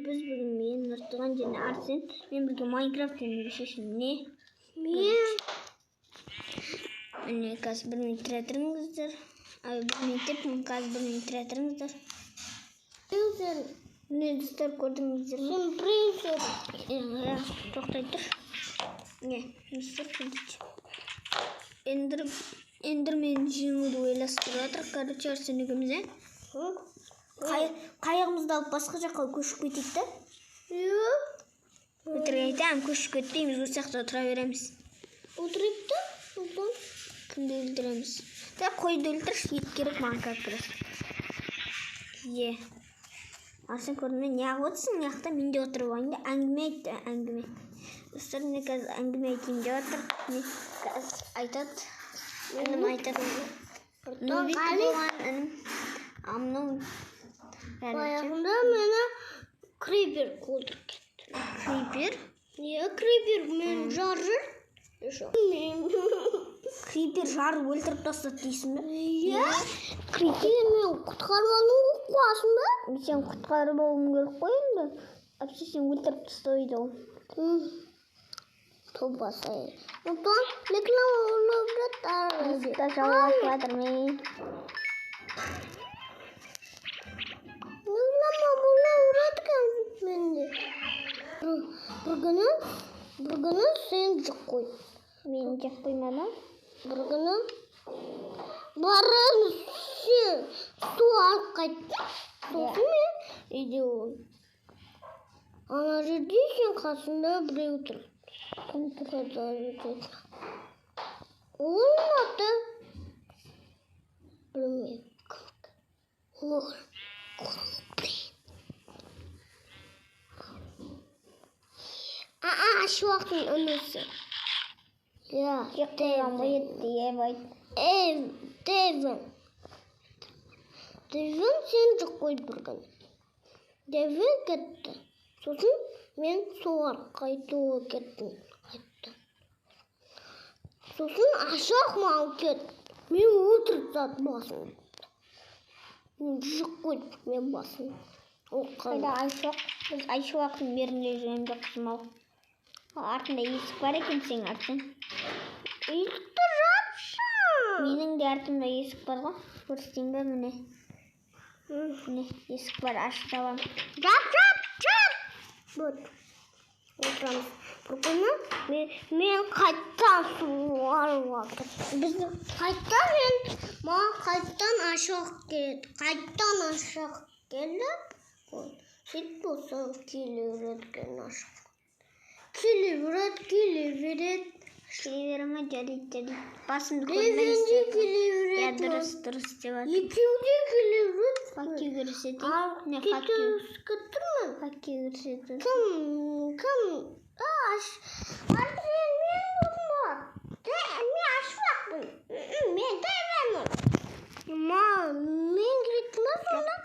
біз бүгін мен Нұртуған және Арсен мен бірге Майнкрафт ойнауды шештік. Міне қазір 1 минут тұра тұрыңыздар. 1 минут деп, қазір 1 минут тұра тұрыңыздар. Міне достар, көрдіңіздер ме? Сен принцер. Тоқтай тұр. Не, достар көрдік. Эндермен жеңуді ойластырып жатыр. Короче, Арсен екеуміз, қайығымызды алып басқа жаққа көшіп кетейік та. Өтірік айтамын, көшіп кетпейміз, осы жақта отыра береміз. Отырайық та, кімді өлтіреміз? Қойды өлтірші, ет керек маған как раз. Арсен, көрдің бе, неғып отырсың? Неғықта мен де отырып алайын да, әңгіме айтты, әңгіме. Достар, мен қазір әңгіме айтайын деп жатыр. Мен қазір айтады. Інім айтады. Нөбет болған інім. Баяғында мені крипер қолдырып кетті. Крипер? Крипер мен жар жүр. Крипер жар өлтіріп тастады дейсің бе? Крипер мен құтқарманың қуасың ба? Сен құтқарып алуым керек қой енді. Әпсе сен өлтіріп тастайды ол. Тобасай. Нұқтан, реклама олып жаттар. Есікті жауап жатыр мен. Bir günü sen cık koy. Beni cık koymadan. Bir günü barın su alıp kaçtı. Sosun ben ediyorum. Ana dediyken kasında buraya oturup. Onun adı bilmiyorum. Şu vaktin önüsü. Ya, Devin sen çok koydu buraya. Devin gitti. Sosun ben soğar kaydı gittim. Sosun aşağı mı gitti? Ben oturup zat basın. Çok koydu ben basın. Biz Ayşe vaktin birinde üzerinde kızım al. Артында есік бар екен сен Арсен. Есікті жапшы. Менің де артымда есік бар ғой. Көрсетейін бе міне. Міне есік бар, ашып табам. Жап. Вот. Отырамыз. Бір күні мен қайттан суарып бізді маған қайттан ашық келеді. Қайттан ашық келді. Сөйтіп болса келереді ашық. Келе беремін, жарайды. Басымды көрмейсің. Дұрыс деп жатыр. Екеуде келе береді. Пакке көрсетейін. Пакке көрсетейін. Кім? Арсен, мен досым бар. Мен ашпақпын. Мен дайвамын. Мен кіретін ба сонда?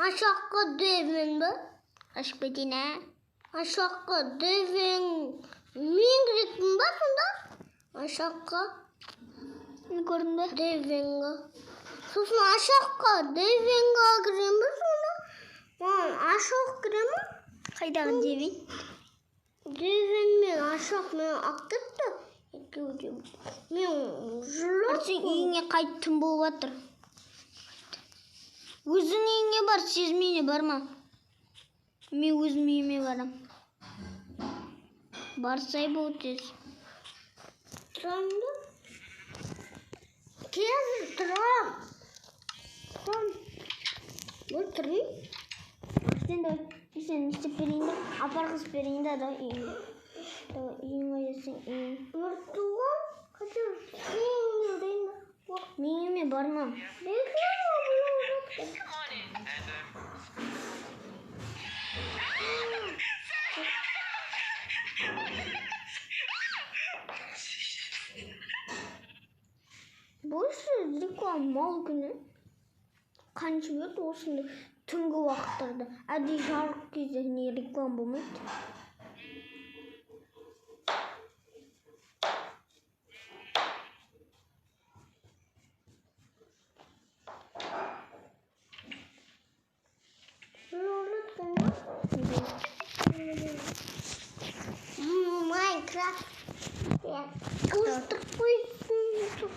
Ашаққа дайвамын ба? Ашып кетейін, Aşağı devin mingrik mi basında? Aşağı yukarıda devin. Sus aşağı devin gireyim basında. Aşağı gireyim mi? Kaydan devin. Devin mi aşağı mı akıttı? Men Arsen үйіңе қайттым болып жатыр. Өзің үйіңе бар, сіз үйіне барма. Мен өзім үйіме барам. Барсай болды тез. Тұрамды? Қазір тұрам. Бұл тұрайын. Сен істеп берейін де, апарғыз берейін де үйіне. Үйіңе жесің үйің. Нұртуған? Қачыр үйіңе өрейін де. Мен үйіме бармам. Boşver reklam mal günü. Қанша бет осында түнгі уақыттарда әдейі жарық кезде не реклам болмайды. Майнкрафт. Остров койсын.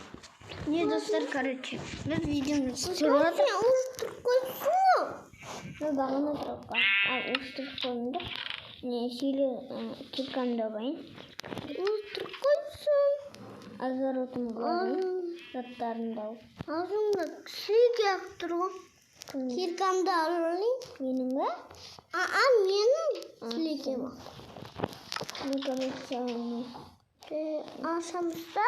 Не, достар, короче. Біз видеоны түсіріп Остров койсын. Мен бағана тұрапқа. Остров қойымды. Не, сейлі кепкамды абайын. Остров койсын. Азаротым қойын. Заттарымды алып. Ağzımda şey yaptırım. Kirkamda alayım. Менің бе? Benim silikim. Ne короче, Aşamızda,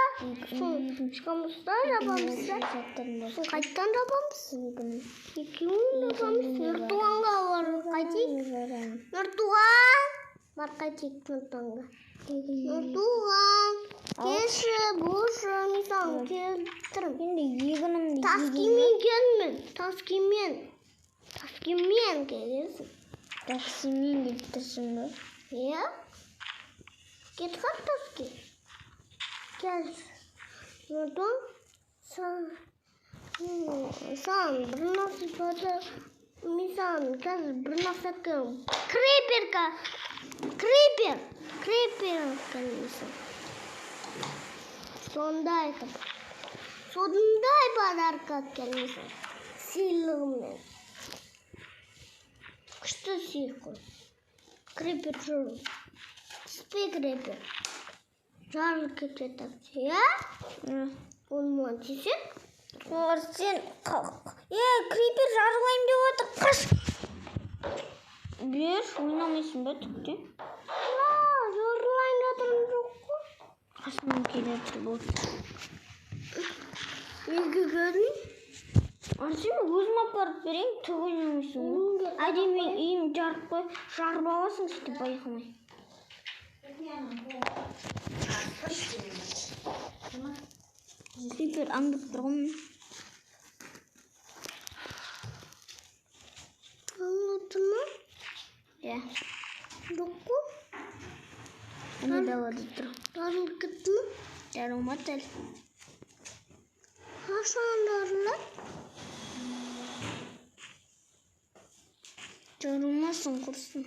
çıkamızda yapamızda. Kaçtan yapamız? İkimiz yapamız. Nurtuğan'a var. Kaçık. Nurtuğan. Var kaçık Nurtuğan'a. Nurtuğan. Keşke boşu insan keltirim. Енді егінімді Taskimen gelme. Taskimen gelirsin. таксимен келіп тұрсың ба? Ya. Git kalk taski. Gel. Buradan sen bir nasıl böyle misal gel bir nasıl creeper gelmişsin. Sonday kadar gelmişsin. Silahımla. Что сильно? Creeper жру. Спи creeper. Жарко так я? Он мальчик. Сен крипер жарылайым деп отыр. Қаш! Бер, ойнамайсың ба түкте? Жарылайын жатырым жоқ қой. Қасынан келеді бұл. Неге көрдің? Арсен, өзім апарып берейін, түк ойнамайсың ба? Әдемі үйім жарып қой, жарып аласың сөйтіп байқамай. Крипер аңдып тұрғым. Anladın mı? Иә. Жоқ қой. Әне далада тұр. Жарылып кетті ме? Жарылмады әлі. Қашан жарылады? Жарылмасын құрсын.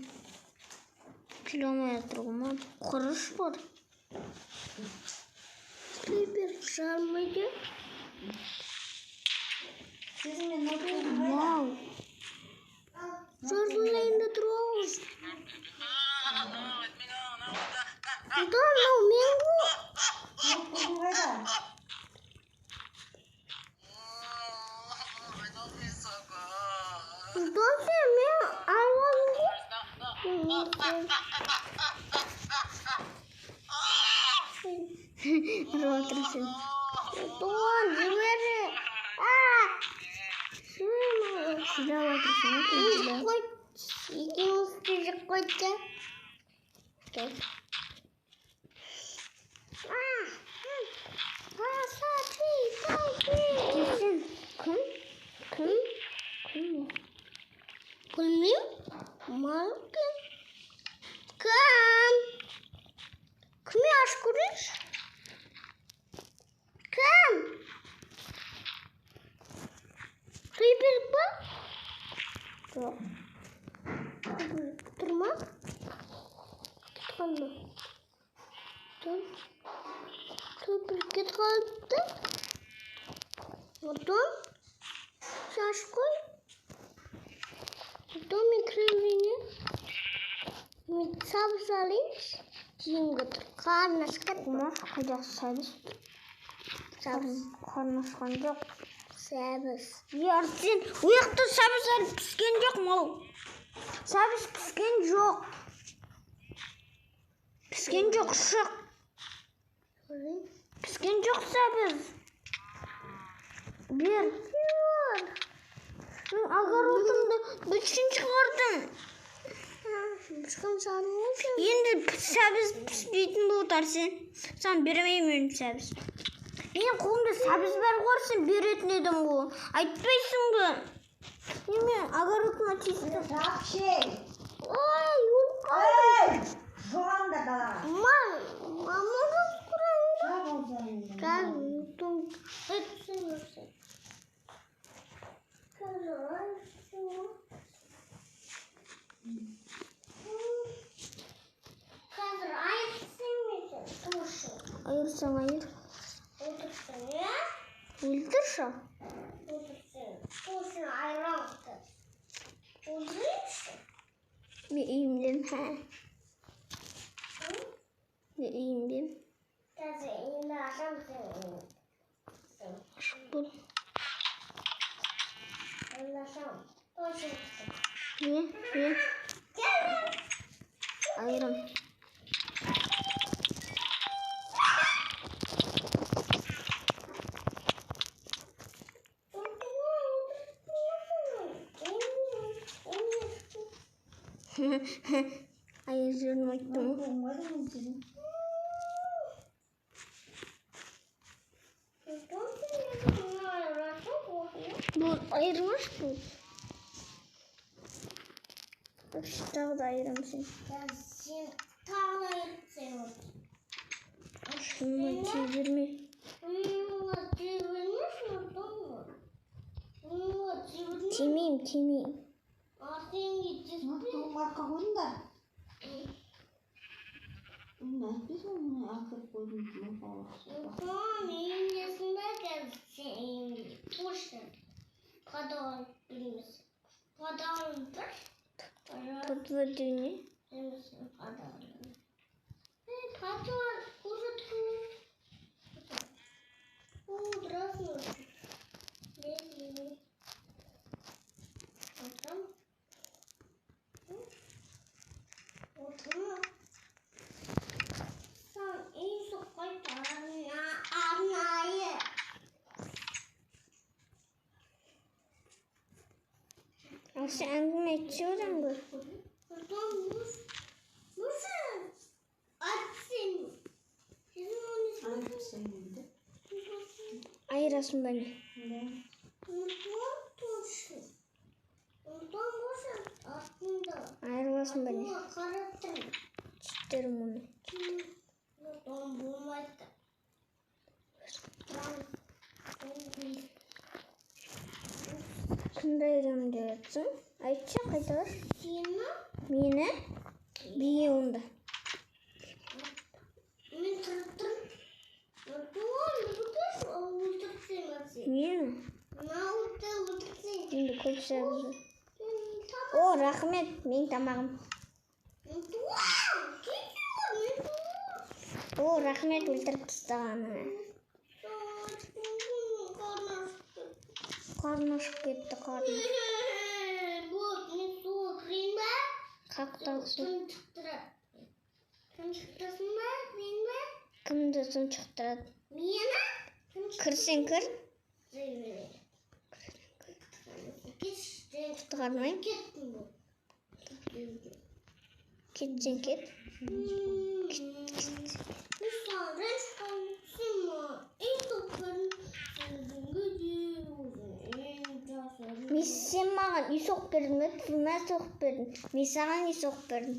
Киломай тұрғым. Құрыш бар. Creeper жарылмайды. Вау. Жарылайында тұрғыз. Мынау мен ғой. Досы мен алғаным ғой. Ұрып отырсың. Туған жібері. Шыдап отырсың. Қой. Екеуміз тезек қойды. Келсен. Кім? Білмеймін. Малкин. Кім? Кім аш көрейінші? Кім? Creeper ба? Жоқ. Тұрма? Кетқанды. Creeper кетқалыпты. Одан шаш қой. Одан мен Creeper'іне мен сабыз алайыншы. Жемге тұр. Қарны ашқан. Қайда сәбіз? Қарны ашқан жоқ. Сәбіз. Арсен, ояқта сәбіз әлі піскен жоқ мал. Сәбіз піскен жоқ. Піскен жоқ, шық. Піскен жоқ сәбіз. Бер. Мен огородымды бүшін шығардым. Бішкім жарылмайды. Енді сәбіз піспейтін болды Арсен. Сан бермеймін сәбіз. Менің қолымда сәбіз бар ғорсын беретін едім ғой. Айтпайсың ба? Мен огородыма тиістім. Ой, Эй! Жоғанда далаға. мамадан құрайын. Кәзім, өтсін өтсін. Отырсаң айыр. Отырсың, иә? Өлтірші. Отырсың. Сосын айранды. Өлтірейінші. Мен үйімден. Мен үйімден. Қазір енді ашамсың. Ашық бол. Енді ашам. Точно. Не? Айырым. Айыр жүрін айттым. Бұл айырмаш бұл. Тағы да айырым сен. Сен тағы айырсың. Шынма тезірме. Темейм. Арқа қойдыңда. Әйтпесін оны ақырып қойдың. Подводение. Sen әңгіме айтып жүрсің ғой. Айырасың ба не? Айырыласың ба не? Читтерім оны. Кімді айырам деп жатсың? Айтшы қайталар. Мені? Бие онда. Мені? Енді көп сәбізі. О, рахмет, мен тамағым. О, рахмет өлтіріп тастағаны. Қарны ашып кетті, қарны. Қақтал су. Кімді тұншықтырады? Кірсең кір. Құтқармай. Кетсең кет. Сен маған үй соғып бердің бе? Тұлма соғып бердің. Мен саған үй соғып бердім.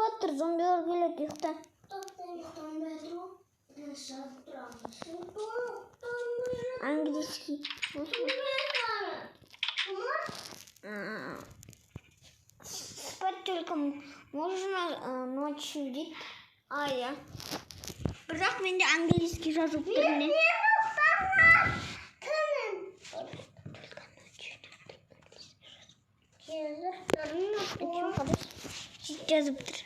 жатыр, зомбилар келеді, ұйықта. Английский. Спать только можно ночью дейді. Иә. Бірақ менде английский жазып тұр не. Жазып тұр.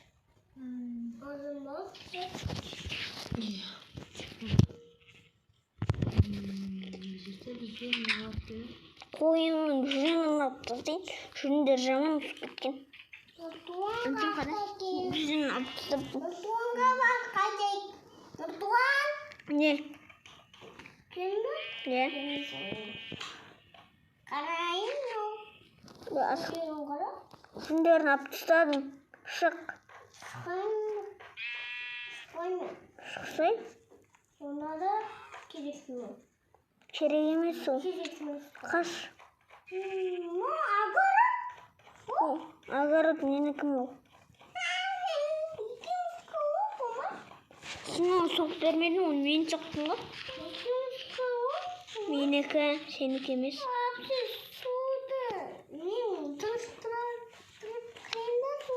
Қойының жүзінің аптасы, жүзіндер жаман ұсып кеткен. Жүзінің аптасы. Не? Не? Жүзіндерін аптастадым. Шық. Шықсай? Керек емес ол. Қаш. Агород менікім ол. Сен оны соқ бермедің, оны мен соқтың ғой. Менікі, сенікі емес.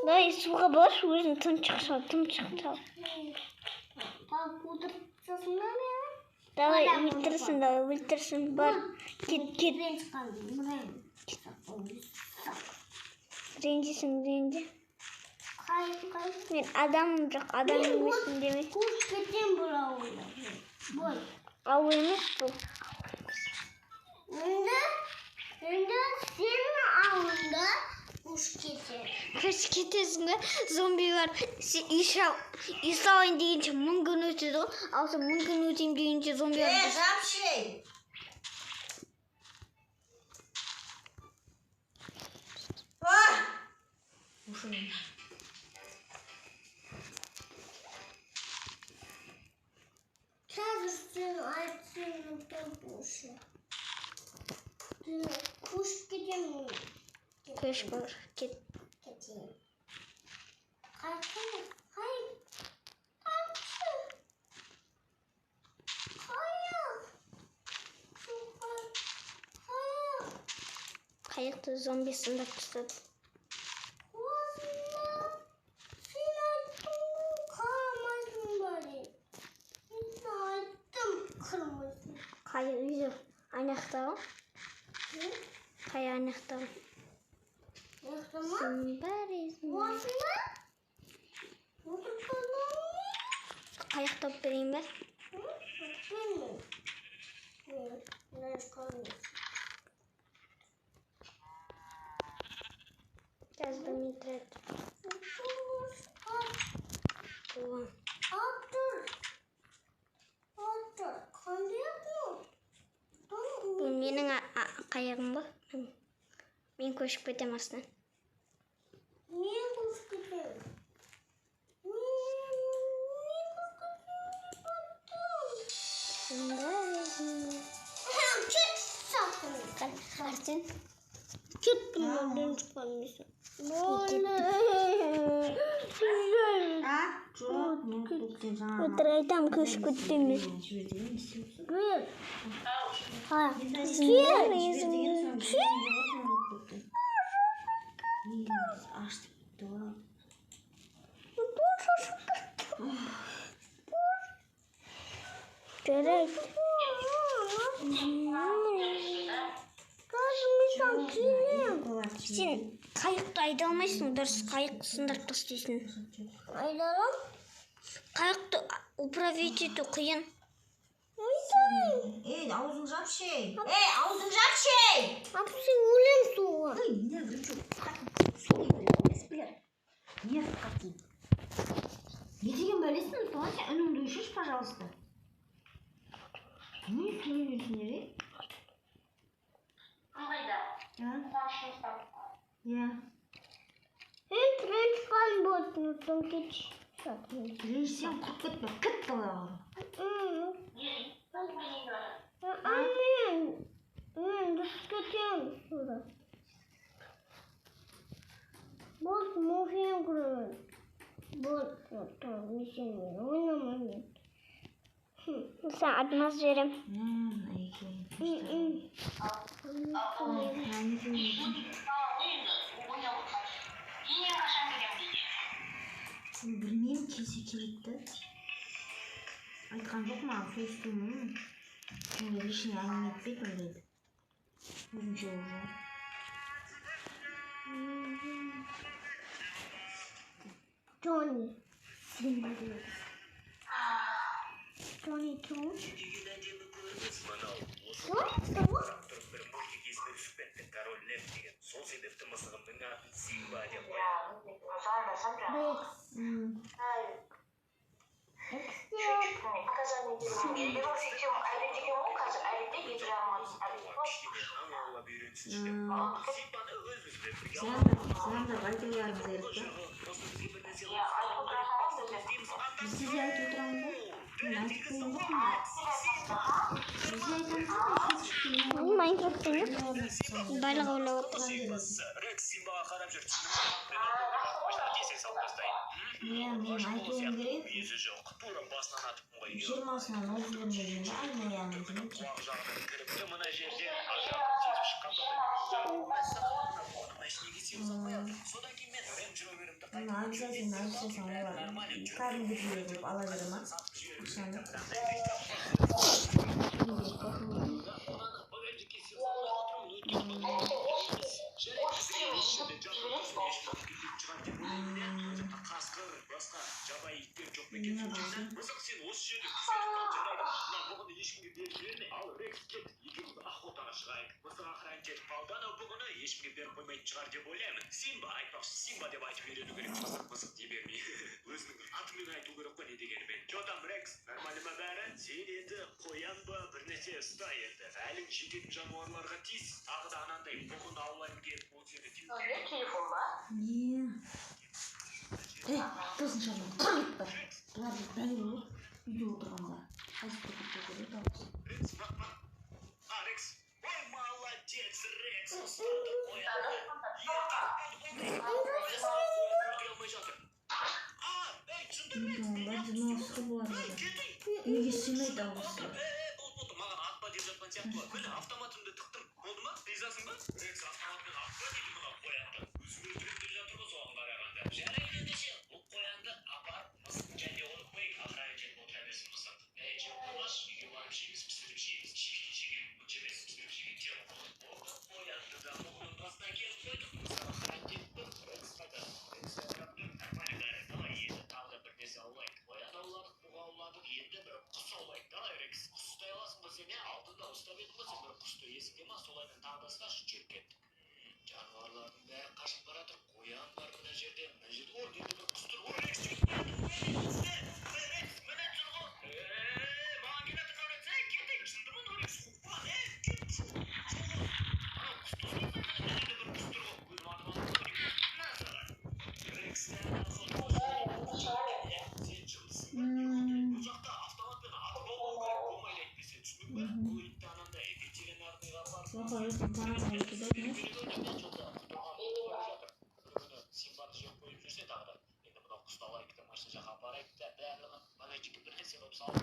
Давай суға барш, өзің тымшық сал. Давай, өлтірсін, бар. Кет. Ренжісің. Мен адамым жоқ, адам емеспін деме. Қуш кетем бұл ауылда. Ауыл емес бұл. Енді сенің ауылда қуш кетер. Қуш кетесің бе? Зомбилар үй салайын дегенше 1000 күн өтеді ғой. Ал сен 1000 күн өтейін дегенше зомбилар... Жапшей! Қазір сен айтсың бұшы. Қуш кетем. Көш бар, кет. Кетем. Қайықты зомби сындап тастады. Сен айттың қарамайсың бәрі. Мен айттым қарамайсың. Қайық үйде аяқтағы? Қайық аяқтағы? Аяқтама? Сен бәрізің. Уасына? Отырқанымы? Қайықтап берейін бе? Жазды метрет. Бұл менің қайығым ба? Мен көшіп кетем астынан. Мен көшіп кетем. Кет сақын. Қартен? Кеттім өмден шыққанмейсің. Өтір айтам, көшіп кетпейме. Жарайды. Сен қайықты айда алмайсың, дұрыс қайық сындырып тастайсың. Айдарам? Қайықты управлять ету қиын. Аузың жапшей! Аузың жапшей! Апсың өлем суға. Не врачу. Нет, какие. Не деген бәлесін, Тоня, үніңді өшірш, пожалуйста. Не сөйлесіңдер, Я. Тренчқан болсын, ұттың кетші. Тренчсен құрып кетпе, кіт болағын. Мен дұрыс кетем суда. Болды, мұхиям күрімін. Мен сенімен ойнамаймын. Sen atmaz yerim. Bilmeyeyim kese kilitті. Айтқан жоқ маған сөйлестім. Şimdi лишний әңгіме етпейді ондайды. Өзінше уже. Johnny. Сен білесің. Johnny kim? Johnny kim? Сол себепті мысығымның атын Симба деп Майнкрафт değil mi? Байлық ойлап отыр. Рекс Симбаға қарап жүр. Кесе салып тастайын. Мен айтуым керек. Есі жоқ. Тура басынан атып қой. Жиырмасынан отыз бермеген ба? Аяғын демек. Құлақ жағынан кіріпті мына жерде ажалып тезіп шыққанда содан кейін мен рейнджер өмірімді Обязательно олар кәдімгі жүйе қылып ала бере ма? Ақшаны. қасқыр басқа жабайы иттер жоқ па екен мысық сен осы жерде бұғыны ешкімге беріп жіберме ал рекс кет екеуміз охотаға шығайық мысық охрана жетіп қалды анау бұғыны ешкімге беріп қоймайтын шығар деп ойлаймын Симба айтпақшы Симба деп айтып үйрену керек мысық дей бермей өзінің атымен айту керек қой не дегенімен че там рекс нормально ма бәрі сен енді қоян ба бір нәрсе ұста енді әлің жететін жануарларға тиіс тағы да анандай бұғыны аулаймын келіп ол жерде Телефон ба? Не. Тосын шамын құрмет бар. Бұлар бәлі болып үйде отырғанда. Азықты күтті көреді алғыз. Рекс, ой, молодец, Рекс, ұстады қоянды. Өлтіре алмай жатыр. Онда жиналысқа болады. Неге сыймайды алғызды. Болды, маған атпа деп жатқан сияқты болады. Міне автоматымды тықтым. Болды ма? Ризасың ба? Рекс автоматпен атпа дейді мына қоянды. Өзің өлтіріп келе жатыр ғой соған қарағанда. Жарайды ендеше, бұл қоянды апарып мысықтың және оны қойып охрана жетіп отыра берсін мысық. Жеп болмаш, үйге барып жейміз, пісіріп жейміз. Жеген жемес, пісіріп жеген тем болады. Болды, қоянды да мұғының басына келіп қойдық. Мысық охрана жетіп Рекс қайда? Рекс нормально бәрі. Давай енді тағы да бір нәрсе аулайық. Қоян ауладық, бұға ауладық, енді бір құс аулайық. Давай Рекс, құс ұстай аласың ба сен? Алдында ұстап едің ғой сен бір құсты есіңде ма? Солайдан тағы да ұсташы жүріп кетті. Жануарлардың бәрі қашып бара жатыр. Қоян бар мына жерде. Мына жерде ой, енді бір құс тұр. Ой, Рекс жігіт келді. Рекс, міне тұр ғой. Маған келеді қабырет. Кетейік, шынды ма? Рекс, қуқпа, кет. Анау құсты ұстап мына жерде бір құс тұр ғой. Өзім атып алып көрейік. Мына саған. Рекс, сен жұмысың ба? Бұл жақта автоматпен атып алу керек болмайды әйтпесе түсіндің бе? Бұл итті анандай ветеринарныйға апарып Симбаны жеп қойып жүрсе тағы да енді мынау құсты алайық та машина жаққа апарайық та барлығы банайчикке бір нәрсе қылып салып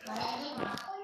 Olma.